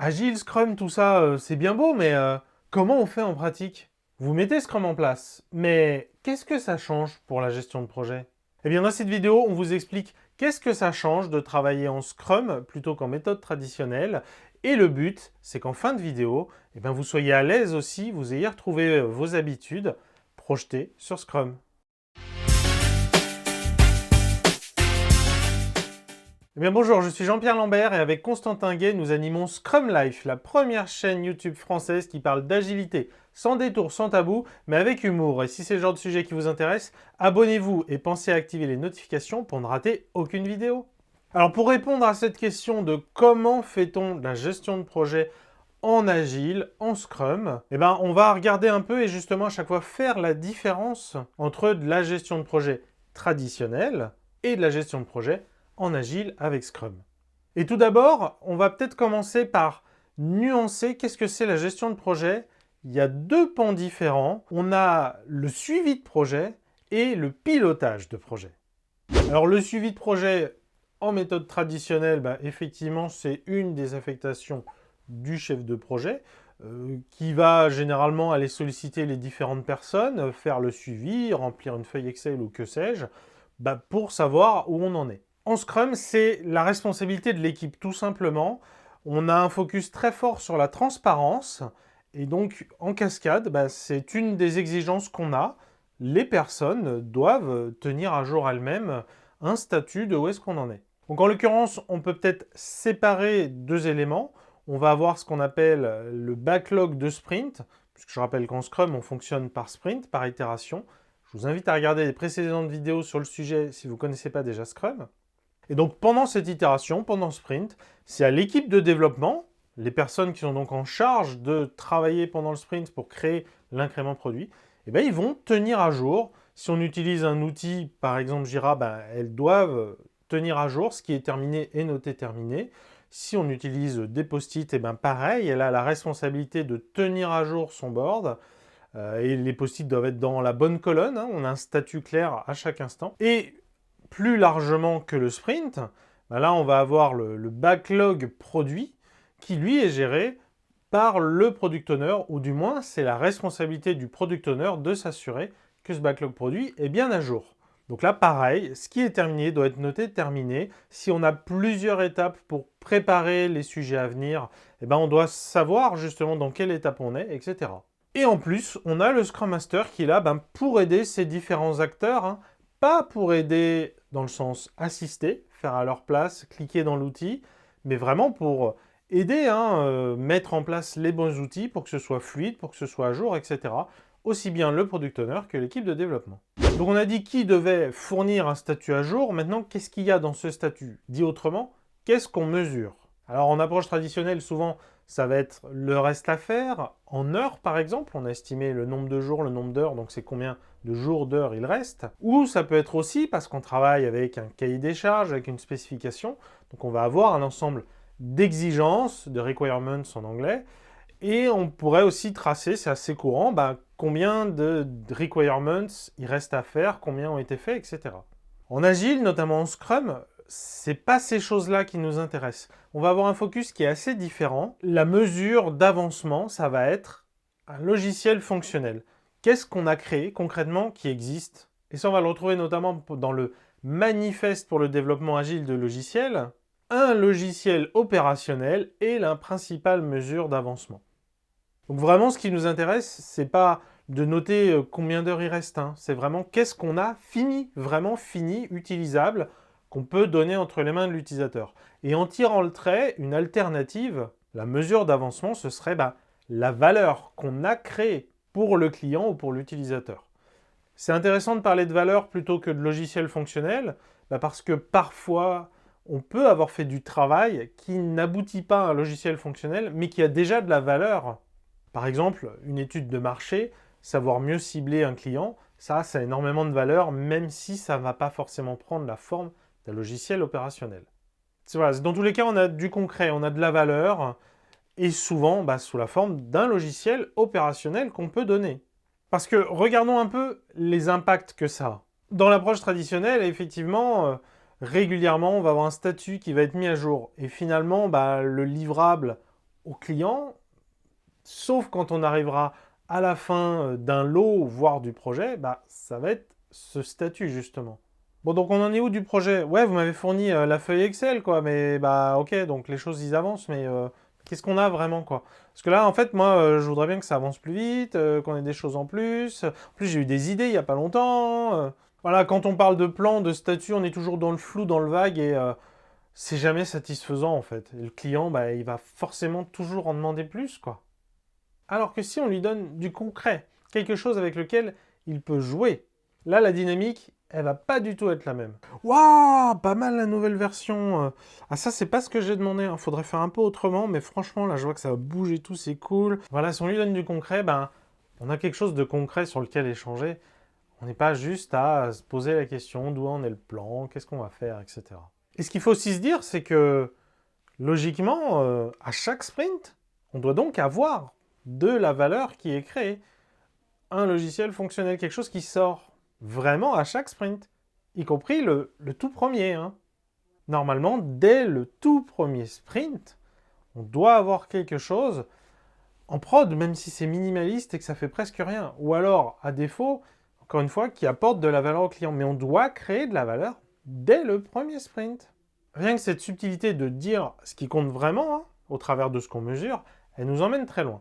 Agile, Scrum, tout ça, c'est bien beau, mais comment on fait en pratique? Vous mettez Scrum en place, mais qu'est-ce que ça change pour la gestion de projet? Eh bien, dans cette vidéo, on vous explique qu'est-ce que ça change de travailler en Scrum plutôt qu'en méthode traditionnelle. Et le but, c'est qu'en fin de vidéo, eh bien, vous soyez à l'aise aussi, vous ayez retrouvé vos habitudes projetées sur Scrum. Eh bien bonjour, je suis Jean-Pierre Lambert et avec Constantin Gay, nous animons Scrum Life, la première chaîne YouTube française qui parle d'agilité, sans détour, sans tabou, mais avec humour. Et si c'est le genre de sujet qui vous intéresse, abonnez-vous et pensez à activer les notifications pour ne rater aucune vidéo. Alors pour répondre à cette question de comment fait-on de la gestion de projet en Agile, en Scrum, eh ben, on va regarder un peu et justement à chaque fois faire la différence entre de la gestion de projet traditionnelle et de la gestion de projet en Agile avec Scrum. Et tout d'abord, on va peut-être commencer par nuancer qu'est-ce que c'est la gestion de projet. Il y a deux pans différents. On a le suivi de projet et le pilotage de projet. Alors le suivi de projet en méthode traditionnelle, effectivement, c'est une des affectations du chef de projet qui va généralement aller solliciter les différentes personnes, faire le suivi, remplir une feuille Excel ou que sais-je, pour savoir où on en est. En Scrum, c'est la responsabilité de l'équipe, tout simplement. On a un focus très fort sur la transparence, et donc en cascade, c'est une des exigences qu'on a. Les personnes doivent tenir à jour elles-mêmes un statut de où est-ce qu'on en est. Donc en l'occurrence, on peut peut-être séparer deux éléments. On va avoir ce qu'on appelle le backlog de sprint, puisque je rappelle qu'en Scrum, on fonctionne par sprint, par itération. Je vous invite à regarder les précédentes vidéos sur le sujet si vous ne connaissez pas déjà Scrum. Et donc pendant cette itération, pendant le sprint, c'est à l'équipe de développement, les personnes qui sont donc en charge de travailler pendant le sprint pour créer l'incrément produit, ils vont tenir à jour. Si on utilise un outil, par exemple Jira, elles doivent tenir à jour, ce qui est terminé est noté terminé. Si on utilise des post-it, pareil, elle a la responsabilité de tenir à jour son board. Et les post-it doivent être dans la bonne colonne, on a un statut clair à chaque instant. Et plus largement que le sprint, là on va avoir le backlog produit qui lui est géré par le product owner, ou du moins c'est la responsabilité du product owner de s'assurer que ce backlog produit est bien à jour. Donc là pareil, ce qui est terminé doit être noté terminé. Si on a plusieurs étapes pour préparer les sujets à venir, on doit savoir justement dans quelle étape on est, etc. Et en plus, on a le Scrum Master qui est là pour aider ces différents acteurs, pas pour aider dans le sens assister, faire à leur place, cliquer dans l'outil, mais vraiment pour aider, mettre en place les bons outils pour que ce soit fluide, pour que ce soit à jour, etc. Aussi bien le product owner que l'équipe de développement. Donc on a dit qui devait fournir un statut à jour. Maintenant, qu'est-ce qu'il y a dans ce statut? Dit autrement, qu'est-ce qu'on mesure? Alors en approche traditionnelle, souvent, ça va être le reste à faire. En heures, par exemple, on a estimé le nombre de jours, le nombre d'heures, donc c'est combien de jours, d'heures il reste. Ou ça peut être aussi parce qu'on travaille avec un cahier des charges, avec une spécification. Donc on va avoir un ensemble d'exigences, de requirements en anglais. Et on pourrait aussi tracer, c'est assez courant, combien de requirements il reste à faire, combien ont été faits, etc. En Agile, notamment en Scrum, c'est pas ces choses-là qui nous intéressent. On va avoir un focus qui est assez différent. La mesure d'avancement, ça va être un logiciel fonctionnel. Qu'est-ce qu'on a créé concrètement qui existe? Et ça, on va le retrouver notamment dans le manifeste pour le développement agile de logiciels. Un logiciel opérationnel est la principale mesure d'avancement. Donc vraiment, ce qui nous intéresse, c'est pas de noter combien d'heures il reste. C'est vraiment qu'est-ce qu'on a fini, vraiment fini, utilisable, qu'on peut donner entre les mains de l'utilisateur. Et en tirant le trait, une alternative, la mesure d'avancement, ce serait la valeur qu'on a créée pour le client ou pour l'utilisateur. C'est intéressant de parler de valeur plutôt que de logiciel fonctionnel, parce que parfois, on peut avoir fait du travail qui n'aboutit pas à un logiciel fonctionnel, mais qui a déjà de la valeur. Par exemple, une étude de marché, savoir mieux cibler un client, ça a énormément de valeur, même si ça ne va pas forcément prendre la forme d'un logiciel opérationnel. Voilà, dans tous les cas, on a du concret, on a de la valeur, et souvent sous la forme d'un logiciel opérationnel qu'on peut donner. Parce que regardons un peu les impacts que ça a. Dans l'approche traditionnelle, effectivement, régulièrement, on va avoir un statut qui va être mis à jour. Et finalement, le livrable au client, sauf quand on arrivera à la fin d'un lot, voire du projet, bah, ça va être ce statut justement. Bon, donc on en est où du projet? Ouais, vous m'avez fourni la feuille Excel, quoi, mais bah ok, donc les choses ils avancent, mais qu'est-ce qu'on a vraiment, quoi? Parce que là, en fait, moi, je voudrais bien que ça avance plus vite, qu'on ait des choses en plus. En plus, j'ai eu des idées il n'y a pas longtemps. Voilà, quand on parle de plan, de statut, on est toujours dans le flou, dans le vague, et c'est jamais satisfaisant, en fait. Et le client, bah, il va forcément toujours en demander plus, quoi. Alors que si on lui donne du concret, quelque chose avec lequel il peut jouer, là, la dynamique, elle va pas du tout être la même. Waouh, pas mal la nouvelle version. Ah, ça, c'est pas ce que j'ai demandé. Il faudrait faire un peu autrement, mais franchement, là, je vois que ça va bouger et tout, c'est cool. Voilà, si on lui donne du concret, ben, on a quelque chose de concret sur lequel échanger. On n'est pas juste à se poser la question d'où en est le plan, qu'est-ce qu'on va faire, etc. Et ce qu'il faut aussi se dire, c'est que, logiquement, à chaque sprint, on doit donc avoir de la valeur qui est créée. Un logiciel fonctionnel, quelque chose qui sort vraiment à chaque sprint, y compris le tout premier. Hein. Normalement, dès le tout premier sprint, on doit avoir quelque chose en prod, même si c'est minimaliste et que ça fait presque rien. Ou alors, à défaut, encore une fois, qui apporte de la valeur au client. Mais on doit créer de la valeur dès le premier sprint. Rien que cette subtilité de dire ce qui compte vraiment, hein, au travers de ce qu'on mesure, elle nous emmène très loin.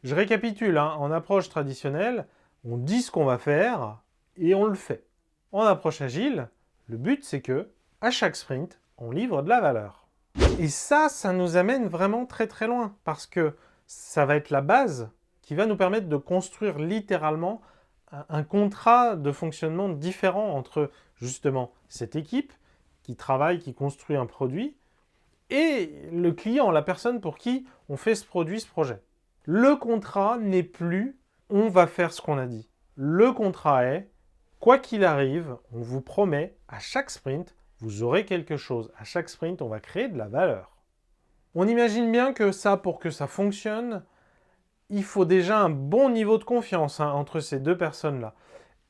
Je récapitule, hein, en approche traditionnelle, on dit ce qu'on va faire et on le fait. En approche agile, le but c'est que, à chaque sprint, on livre de la valeur. Et ça nous amène vraiment très très loin, parce que ça va être la base qui va nous permettre de construire littéralement un contrat de fonctionnement différent entre justement cette équipe qui travaille, qui construit un produit, et le client, la personne pour qui on fait ce produit, ce projet. Le contrat n'est plus « on va faire ce qu'on a dit ». Le contrat est « quoi qu'il arrive, on vous promet, à chaque sprint, vous aurez quelque chose. À chaque sprint, on va créer de la valeur ». On imagine bien que ça, pour que ça fonctionne, il faut déjà un bon niveau de confiance entre ces deux personnes-là.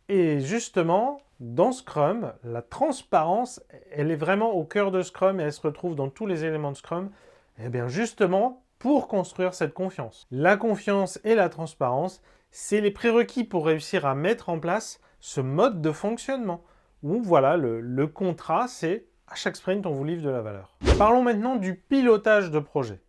Et justement, dans Scrum, la transparence, elle est vraiment au cœur de Scrum et elle se retrouve dans tous les éléments de Scrum. Et bien justement, pour construire cette confiance. La confiance et la transparence, c'est les prérequis pour réussir à mettre en place ce mode de fonctionnement. Où voilà, le contrat, c'est à chaque sprint, on vous livre de la valeur. Parlons maintenant du pilotage de projet.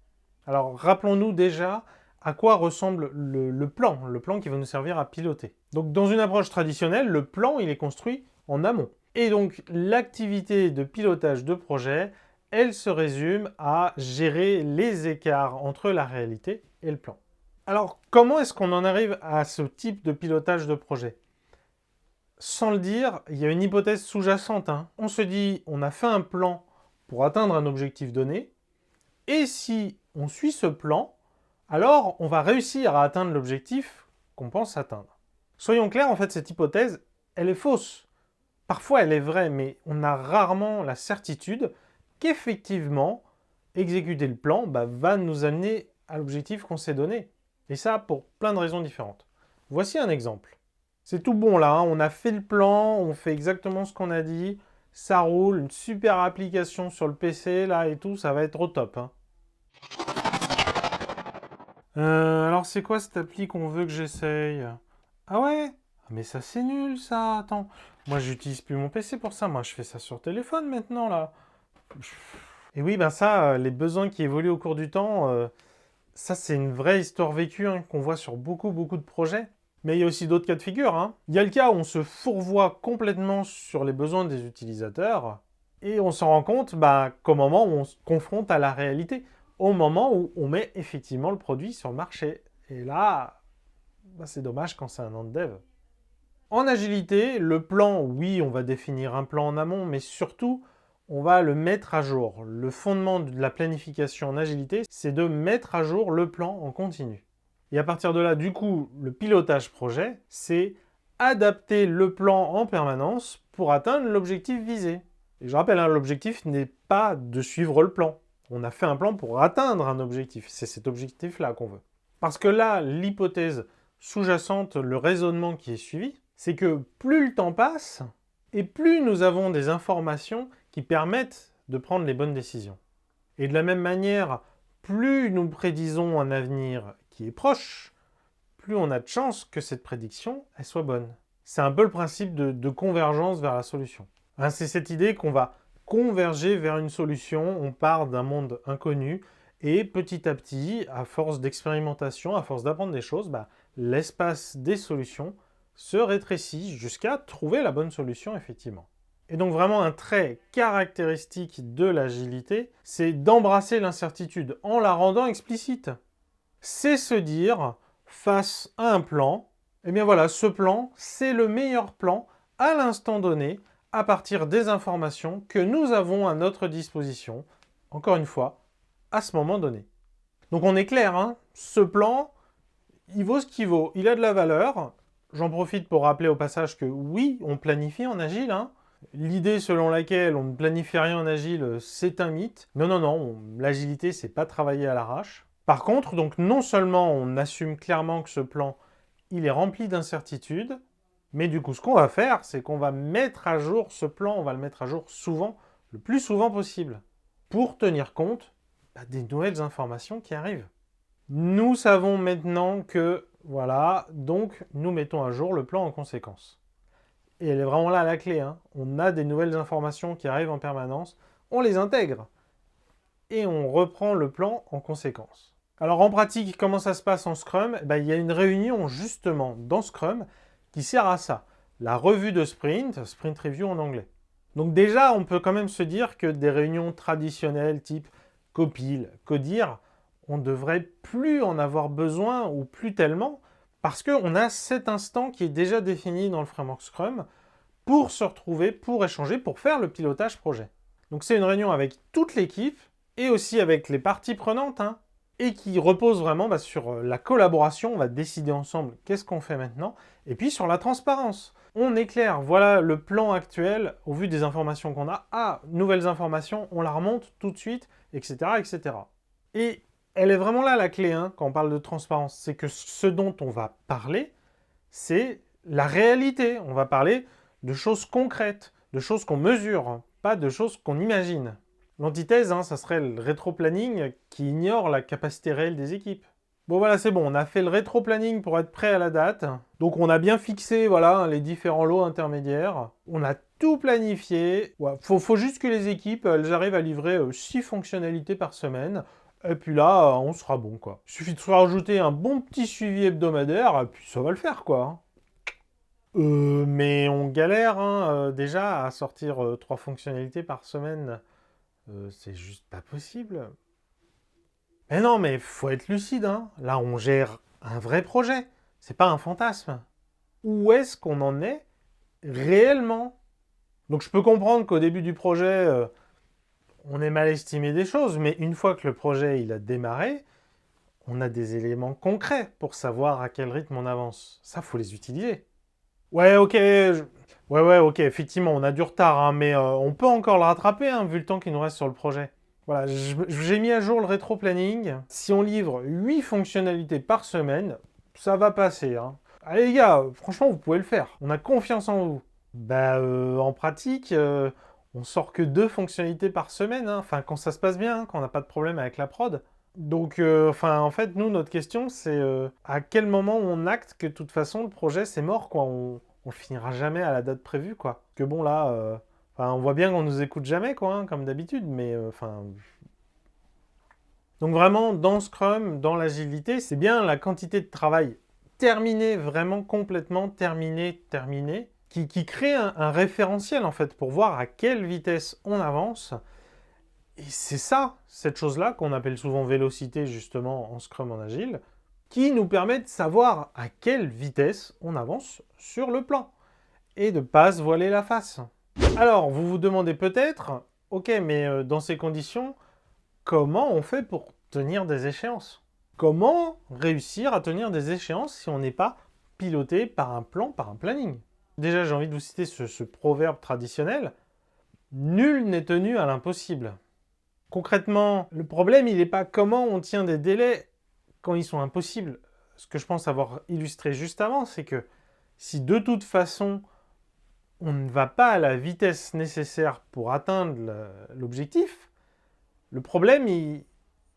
Alors, rappelons-nous déjà à quoi ressemble le plan qui va nous servir à piloter. Donc, dans une approche traditionnelle, le plan, il est construit en amont. Et donc, l'activité de pilotage de projet, elle se résume à gérer les écarts entre la réalité et le plan. Alors, comment est-ce qu'on en arrive à ce type de pilotage de projet? Sans le dire, il y a une hypothèse sous-jacente. On se dit, on a fait un plan pour atteindre un objectif donné, et si on suit ce plan, alors on va réussir à atteindre l'objectif qu'on pense atteindre. Soyons clairs, en fait, cette hypothèse, elle est fausse. Parfois, elle est vraie, mais on a rarement la certitude qu'effectivement, exécuter le plan va nous amener à l'objectif qu'on s'est donné. Et ça, pour plein de raisons différentes. Voici un exemple. C'est tout bon là, on a fait le plan, on fait exactement ce qu'on a dit, ça roule, une super application sur le PC là et tout, ça va être au top. Alors c'est quoi cette appli qu'on veut que j'essaye? Ah ouais? Mais ça c'est nul ça, attends. Moi j'utilise plus mon PC pour ça, moi je fais ça sur téléphone maintenant là. Et oui, ben ça, les besoins qui évoluent au cours du temps, ça c'est une vraie histoire vécue qu'on voit sur beaucoup de projets. Mais il y a aussi d'autres cas de figure. Il y a le cas où on se fourvoie complètement sur les besoins des utilisateurs et on s'en rend compte qu'au moment où on se confronte à la réalité, au moment où on met effectivement le produit sur le marché. Et là, c'est dommage quand c'est un an de dev. En agilité, le plan, oui, on va définir un plan en amont, mais surtout, on va le mettre à jour. Le fondement de la planification en agilité, c'est de mettre à jour le plan en continu. Et à partir de là, du coup, le pilotage projet, c'est adapter le plan en permanence pour atteindre l'objectif visé. Et je rappelle, l'objectif n'est pas de suivre le plan. On a fait un plan pour atteindre un objectif. C'est cet objectif-là qu'on veut. Parce que là, l'hypothèse sous-jacente, le raisonnement qui est suivi, c'est que plus le temps passe, et plus nous avons des informations qui permettent de prendre les bonnes décisions. Et de la même manière, plus nous prédisons un avenir qui est proche, plus on a de chances que cette prédiction elle soit bonne. C'est un peu le principe de convergence vers la solution. Hein, c'est cette idée qu'on va converger vers une solution, on part d'un monde inconnu, et petit à petit, à force d'expérimentation, à force d'apprendre des choses, l'espace des solutions se rétrécit jusqu'à trouver la bonne solution, effectivement. Et donc vraiment un trait caractéristique de l'agilité, c'est d'embrasser l'incertitude en la rendant explicite. C'est se dire, face à un plan, eh bien voilà, ce plan, c'est le meilleur plan à l'instant donné, à partir des informations que nous avons à notre disposition, encore une fois, à ce moment donné. Donc on est clair, hein, ce plan, il vaut ce qu'il vaut, il a de la valeur. J'en profite pour rappeler au passage que oui, on planifie en agile, hein. L'idée selon laquelle on ne planifie rien en agile, c'est un mythe. Non, non, non, l'agilité, c'est pas travailler à l'arrache. Par contre, donc non seulement on assume clairement que ce plan, il est rempli d'incertitudes, mais du coup, ce qu'on va faire, c'est qu'on va mettre à jour ce plan, on va le mettre à jour souvent, le plus souvent possible, pour tenir compte des nouvelles informations qui arrivent. Nous savons maintenant que, voilà, donc nous mettons à jour le plan en conséquence. Et elle est vraiment là la clé, hein. On a des nouvelles informations qui arrivent en permanence, on les intègre et on reprend le plan en conséquence. Alors en pratique, comment ça se passe en Scrum? Il y a une réunion justement dans Scrum qui sert à ça. La revue de sprint, sprint review en anglais. Donc déjà, on peut quand même se dire que des réunions traditionnelles type Copil, Codir, on ne devrait plus en avoir besoin ou plus tellement parce qu'on a cet instant qui est déjà défini dans le framework Scrum pour se retrouver, pour échanger, pour faire le pilotage projet. Donc c'est une réunion avec toute l'équipe et aussi avec les parties prenantes, hein, et qui repose vraiment sur la collaboration. On va décider ensemble qu'est-ce qu'on fait maintenant, et puis sur la transparence. On est clair, voilà le plan actuel au vu des informations qu'on a. Ah, nouvelles informations, on la remonte tout de suite, etc. etc. Et elle est vraiment là la clé, hein, quand on parle de transparence. C'est que ce dont on va parler, c'est la réalité. On va parler de choses concrètes, de choses qu'on mesure, pas de choses qu'on imagine. L'antithèse, hein, ça serait le rétro-planning qui ignore la capacité réelle des équipes. Bon voilà, c'est bon, on a fait le rétro-planning pour être prêt à la date. Donc on a bien fixé voilà, les différents lots intermédiaires. On a tout planifié. Ouais, faut juste que les équipes elles arrivent à livrer 6 fonctionnalités par semaine. Et puis là, on sera bon, quoi. Il suffit de se rajouter un bon petit suivi hebdomadaire, et puis ça va le faire, quoi. Mais on galère, hein, déjà, à sortir 3 fonctionnalités par semaine. C'est juste pas possible. Mais non, mais faut être lucide, hein. Là, on gère un vrai projet. C'est pas un fantasme. Où est-ce qu'on en est réellement? Donc je peux comprendre qu'au début du projet, on ait mal estimé des choses, mais une fois que le projet il a démarré, on a des éléments concrets pour savoir à quel rythme on avance. Ça, faut les utiliser. Ouais, ok, ouais, ok, effectivement, on a du retard, hein, mais on peut encore le rattraper, hein, vu le temps qu'il nous reste sur le projet. Voilà, j'ai mis à jour le rétro-planning. Si on livre 8 fonctionnalités par semaine, ça va passer, hein. Allez les gars, franchement, vous pouvez le faire. On a confiance en vous. En pratique, on sort que 2 fonctionnalités par semaine, hein. Enfin, quand ça se passe bien, hein, quand on n'a pas de problème avec la prod. Donc, en fait, nous, notre question, c'est à quel moment on acte que de toute façon, le projet, c'est mort, quoi. On finira jamais à la date prévue, quoi. Que bon, là, on voit bien qu'on nous écoute jamais, quoi, hein, comme d'habitude, mais Donc vraiment, dans Scrum, dans l'agilité, c'est bien la quantité de travail terminée, vraiment complètement terminée, qui crée un référentiel, en fait, pour voir à quelle vitesse on avance. Et c'est ça, cette chose-là, qu'on appelle souvent vélocité, justement, en Scrum en Agile, qui nous permet de savoir à quelle vitesse on avance sur le plan, et de ne pas se voiler la face. Alors, vous vous demandez peut-être, ok, mais dans ces conditions, comment on fait pour tenir des échéances? Comment réussir à tenir des échéances si on n'est pas piloté par un plan, par un planning? Déjà, j'ai envie de vous citer ce proverbe traditionnel, « Nul n'est tenu à l'impossible ». Concrètement, le problème, il n'est pas comment on tient des délais quand ils sont impossibles. Ce que je pense avoir illustré juste avant, c'est que si de toute façon, on ne va pas à la vitesse nécessaire pour atteindre l'objectif, le problème, il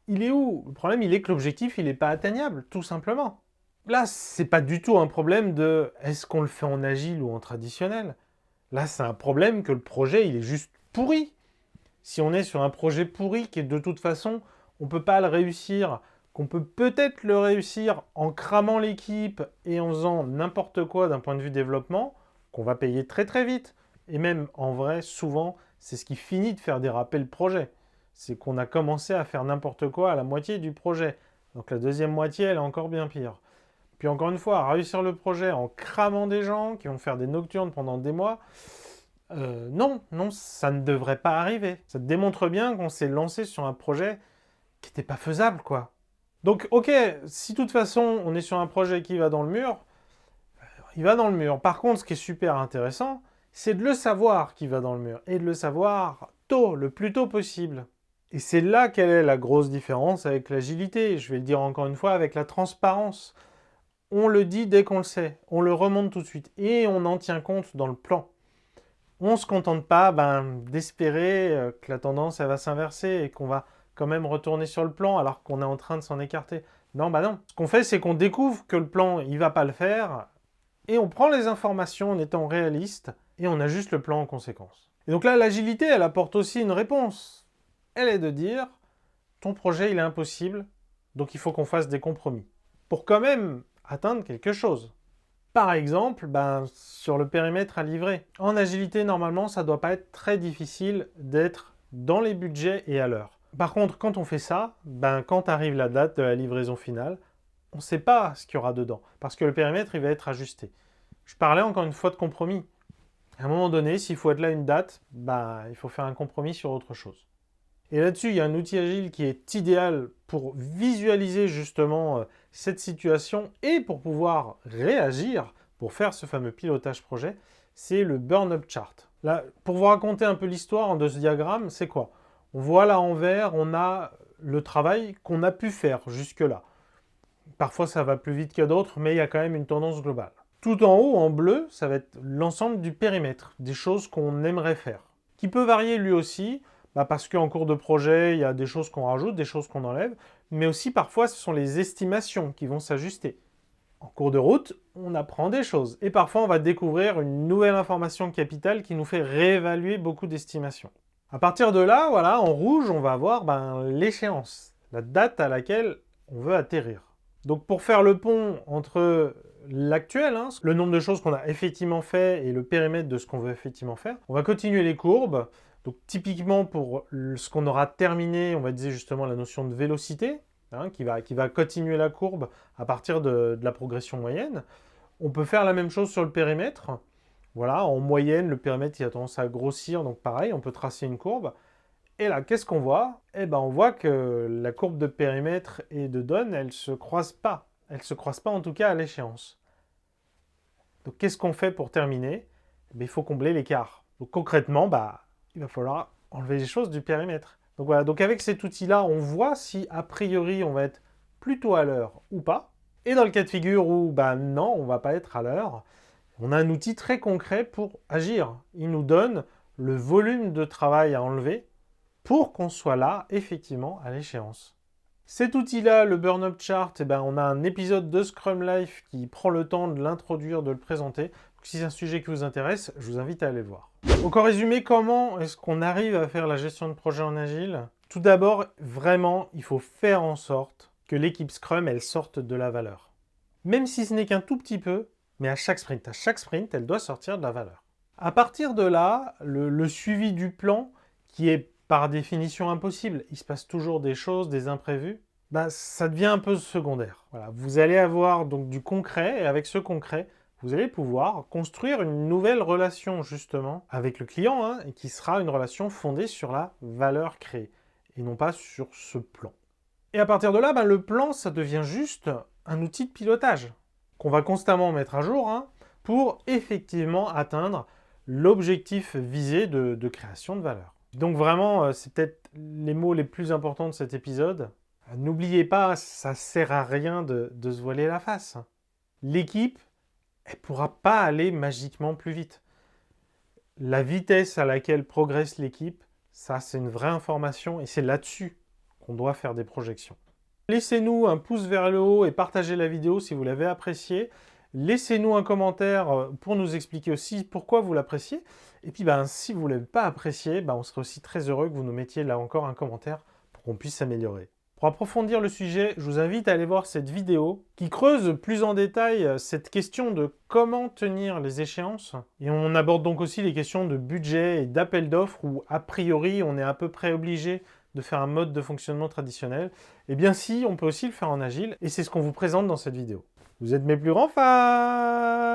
il est où? Le problème, il est que l'objectif, il n'est pas atteignable, tout simplement. Là, c'est pas du tout un problème de est-ce qu'on le fait en agile ou en traditionnel. Là, c'est un problème que le projet, il est juste pourri. Si on est sur un projet pourri qui, de toute façon, on ne peut pas le réussir, qu'on peut peut-être le réussir en cramant l'équipe et en faisant n'importe quoi d'un point de vue développement, qu'on va payer très très vite. Et même, en vrai, souvent, c'est ce qui finit de faire déraper le projet. C'est qu'on a commencé à faire n'importe quoi à la moitié du projet. Donc la deuxième moitié, elle est encore bien pire. Puis encore une fois, réussir le projet en cramant des gens qui vont faire des nocturnes pendant des mois, non, ça ne devrait pas arriver. Ça démontre bien qu'on s'est lancé sur un projet qui n'était pas faisable, quoi. Donc, ok, si de toute façon on est sur un projet qui va dans le mur, il va dans le mur. Par contre, ce qui est super intéressant, c'est de le savoir qu'il va dans le mur, et de le savoir tôt, le plus tôt possible. Et c'est là quelle est la grosse différence avec l'agilité, je vais le dire encore une fois, avec la transparence. On le dit dès qu'on le sait, on le remonte tout de suite, et on en tient compte dans le plan. On ne se contente pas d'espérer que la tendance elle va s'inverser et qu'on va quand même retourner sur le plan alors qu'on est en train de s'en écarter. Non, non. Ce qu'on fait, c'est qu'on découvre que le plan, il va pas le faire, et on prend les informations en étant réaliste, et on ajuste le plan en conséquence. Et donc là, l'agilité, elle apporte aussi une réponse. Elle est de dire, ton projet, il est impossible, donc il faut qu'on fasse des compromis. Pour quand même atteindre quelque chose. Par exemple, sur le périmètre à livrer. En agilité, normalement, ça ne doit pas être très difficile d'être dans les budgets et à l'heure. Par contre, quand on fait ça, quand arrive la date de la livraison finale, on ne sait pas ce qu'il y aura dedans, parce que le périmètre, il va être ajusté. Je parlais encore une fois de compromis. À un moment donné, s'il faut être là une date, il faut faire un compromis sur autre chose. Et là-dessus, il y a un outil agile qui est idéal pour visualiser justement cette situation et pour pouvoir réagir, pour faire ce fameux pilotage projet, c'est le Burn-Up Chart. Là, pour vous raconter un peu l'histoire de ce diagramme, c'est quoi? On voit là en vert, on a le travail qu'on a pu faire jusque-là. Parfois, ça va plus vite que d'autres, mais il y a quand même une tendance globale. Tout en haut, en bleu, ça va être l'ensemble du périmètre, des choses qu'on aimerait faire, qui peut varier lui aussi, parce qu'en cours de projet, il y a des choses qu'on rajoute, des choses qu'on enlève, mais aussi parfois ce sont les estimations qui vont s'ajuster. En cours de route, on apprend des choses, et parfois on va découvrir une nouvelle information capitale qui nous fait réévaluer beaucoup d'estimations. À partir de là, voilà, en rouge, on va avoir l'échéance, la date à laquelle on veut atterrir. Donc pour faire le pont entre l'actuel, le nombre de choses qu'on a effectivement fait et le périmètre de ce qu'on veut effectivement faire, on va continuer les courbes. Donc typiquement pour ce qu'on aura terminé, on va dire justement la notion de vélocité, qui va continuer la courbe à partir de la progression moyenne. On peut faire la même chose sur le périmètre. Voilà, en moyenne, le périmètre il a tendance à grossir, donc pareil, on peut tracer une courbe. Et là, qu'est-ce qu'on voit? On voit que la courbe de périmètre et de donne, elle ne se croise pas. Elle ne se croise pas en tout cas à l'échéance. Donc qu'est-ce qu'on fait pour terminer? Il faut combler l'écart. Donc concrètement, il va falloir enlever les choses du périmètre. Donc voilà, donc avec cet outil-là, on voit si a priori on va être plutôt à l'heure ou pas. Et dans le cas de figure où non, on ne va pas être à l'heure, on a un outil très concret pour agir. Il nous donne le volume de travail à enlever pour qu'on soit là, effectivement, à l'échéance. Cet outil-là, le Burn-Up Chart, on a un épisode de Scrum Life qui prend le temps de l'introduire, de le présenter. Donc, si c'est un sujet qui vous intéresse, je vous invite à aller le voir. Donc en résumé, comment est-ce qu'on arrive à faire la gestion de projet en agile? Tout d'abord, vraiment, il faut faire en sorte que l'équipe Scrum, elle sorte de la valeur. Même si ce n'est qu'un tout petit peu, mais à chaque sprint, elle doit sortir de la valeur. À partir de là, le suivi du plan, qui est par définition impossible, il se passe toujours des choses, des imprévus, ça devient un peu secondaire. Voilà. Vous allez avoir donc du concret, et avec ce concret, vous allez pouvoir construire une nouvelle relation justement avec le client, et qui sera une relation fondée sur la valeur créée, et non pas sur ce plan. Et à partir de là, le plan, ça devient juste un outil de pilotage, qu'on va constamment mettre à jour, pour effectivement atteindre l'objectif visé de création de valeur. Donc vraiment, c'est peut-être les mots les plus importants de cet épisode. N'oubliez pas, ça sert à rien de se voiler la face. L'équipe, elle ne pourra pas aller magiquement plus vite. La vitesse à laquelle progresse l'équipe, ça c'est une vraie information et c'est là-dessus qu'on doit faire des projections. Laissez-nous un pouce vers le haut et partagez la vidéo si vous l'avez appréciée. Laissez-nous un commentaire pour nous expliquer aussi pourquoi vous l'appréciez. Et puis si vous ne l'avez pas apprécié, on serait aussi très heureux que vous nous mettiez là encore un commentaire pour qu'on puisse s'améliorer. Pour approfondir le sujet, je vous invite à aller voir cette vidéo qui creuse plus en détail cette question de comment tenir les échéances. Et on aborde donc aussi les questions de budget et d'appel d'offres où, a priori, on est à peu près obligé de faire un mode de fonctionnement traditionnel. Eh bien si, on peut aussi le faire en agile et c'est ce qu'on vous présente dans cette vidéo. Vous êtes mes plus grands fans!